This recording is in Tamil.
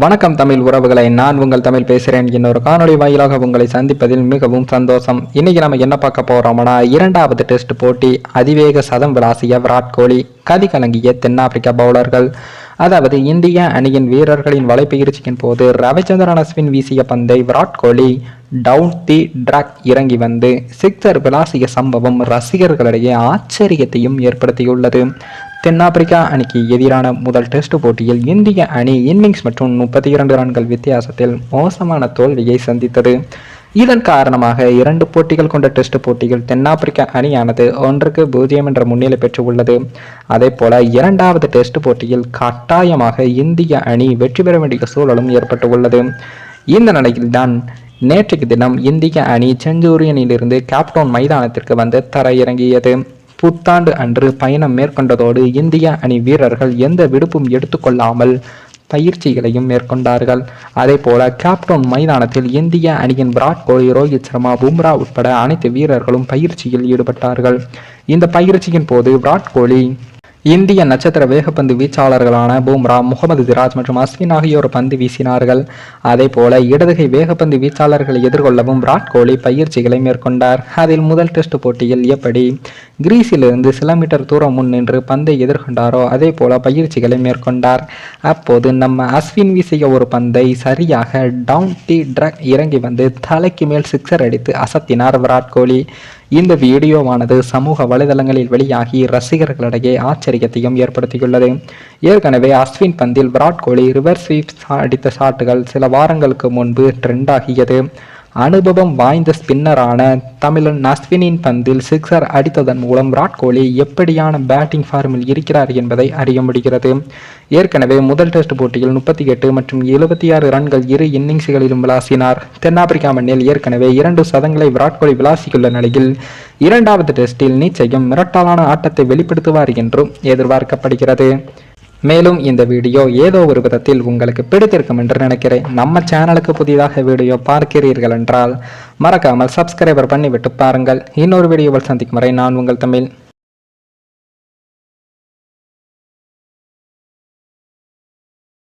வணக்கம் தமிழ் உறவுகளை, நான் உங்கள் தமிழ் பேசுகிறேன். இன்னொரு காணொலி வாயிலாக உங்களை சந்திப்பதில் மிகவும் சந்தோஷம். இன்னைக்கு நம்ம என்ன பார்க்க போறோம்னா, இரண்டாவது டெஸ்ட் போட்டி அதிவேக சதம் விளாசிய விராட் கோலி, கதி கலங்கிய தென்னாப்பிரிக்க பவுலர்கள். அதாவது இந்திய அணியின் வீரர்களின் வலைப்பயிற்சியின் போது ரவிச்சந்திரன் அஸ்வின் வீசிய பந்தை Virat Kohli down the track இறங்கி வந்து சிக்ஸர் விளாசிய சம்பவம் ரசிகர்களிடையே ஆச்சரியத்தையும் ஏற்படுத்தியுள்ளது. தென்னாப்பிரிக்கா அணிக்கு எதிரான முதல் டெஸ்ட் போட்டியில் இந்திய அணி இன்னிங்ஸ் மற்றும் 32 ரன்கள் வித்தியாசத்தில் மோசமான தோல்வியை சந்தித்தது. இதன் காரணமாக 2 போட்டிகள் கொண்ட டெஸ்ட் போட்டியில் தென்னாப்பிரிக்க அணியானது 1-0 என்ற முன்னிலை பெற்று உள்ளது. அதே போல இரண்டாவது டெஸ்ட் போட்டியில் கட்டாயமாக இந்திய அணி வெற்றி பெற வேண்டிய சூழலும் ஏற்பட்டு உள்ளது. இந்த நிலையில்தான் நேற்றைக்கு தினம் இந்திய அணி செஞ்சூரியனிலிருந்து கேப்டவுன் மைதானத்திற்கு வந்து தரையிறங்கியது. புத்தாண்டு அன்று பயணம் மேற்கொண்டதோடு இந்திய அணி வீரர்கள் எந்த விடுப்பும் எடுத்துக்கொள்ளாமல் பயிற்சிகளையும் மேற்கொண்டார்கள். அதே போல கேப்டவுன் மைதானத்தில் இந்திய அணியின் விராட் கோலி, ரோஹித் சர்மா, பும்ரா உட்பட அனைத்து வீரர்களும் பயிற்சியில் ஈடுபட்டார்கள். இந்த பயிற்சியின் போது விராட் கோலி இந்திய நட்சத்திர வேகப்பந்து வீச்சாளர்களான பும்ரா, முகமது சிராஜ் மற்றும் அஸ்வின் ஆகியோர் பந்து வீசினார்கள். அதே போல இடதுகை வேகப்பந்து வீச்சாளர்களை எதிர்கொள்ளவும் விராட் கோலி பயிற்சிகளை மேற்கொண்டார். அதில் முதல் டெஸ்ட் போட்டியில் எப்படி கிரீஸிலிருந்து சில மீட்டர் தூரம் முன் நின்று பந்தை எதிர்கொண்டாரோ அதே போல பயிற்சிகளை மேற்கொண்டார். அப்போது நம்ம அஸ்வின் வீசிய ஒரு பந்தை சரியாக டவுன் தி டிராக் இறங்கி வந்து தலைக்கு மேல் சிக்ஸர் அடித்து அசத்தினார் விராட் கோலி. இந்த வீடியோவானது சமூக வலைதளங்களில் வெளியாகி ரசிகர்களிடையே ஆச்சரியத்தையும் ஏற்படுத்தியுள்ளது. ஏற்கனவே அஸ்வின் பந்தில் விராட் கோலி ரிவர்ஸ் ஸ்வீப் அடித்த ஷாட்டுகள் சில வாரங்களுக்கு முன்பு ட்ரெண்ட் ஆகியது. அனுபவம் வாய்ந்த ஸ்பின்னரான தமிழன் அஸ்வினின் பந்தில் சிக்ஸர் அடித்ததன் மூலம் விராட் கோலி எப்படியான பேட்டிங் ஃபார்மில் இருக்கிறார் என்பதை அறிய முடிகிறது. ஏற்கனவே முதல் டெஸ்ட் போட்டியில் 38 மற்றும் 76 ரன்கள் இரு இன்னிங்ஸ்களிலும் விளாசினார். தென்னாப்பிரிக்கா மண்ணில் ஏற்கனவே 2 சதங்களை விராட் கோலி விளாசியுள்ள நிலையில் இரண்டாவது டெஸ்டில் நிச்சயம் மிரட்டலான ஆட்டத்தை வெளிப்படுத்துவார் என்றும் எதிர்பார்க்கப்படுகிறது. மேலும் இந்த வீடியோ ஏதோ ஒரு விதத்தில் உங்களுக்கு பிடித்திருக்கும் என்று நினைக்கிறேன். நம்ம சேனலுக்கு புதிதாக வீடியோ பார்க்கிறீர்கள் என்றால் மறக்காமல் சப்ஸ்கிரைபர் பண்ணிவிட்டு பாருங்கள். இன்னொரு வீடியோவில் சந்திக்கும் வரை நான் உங்கள் தமிழ்.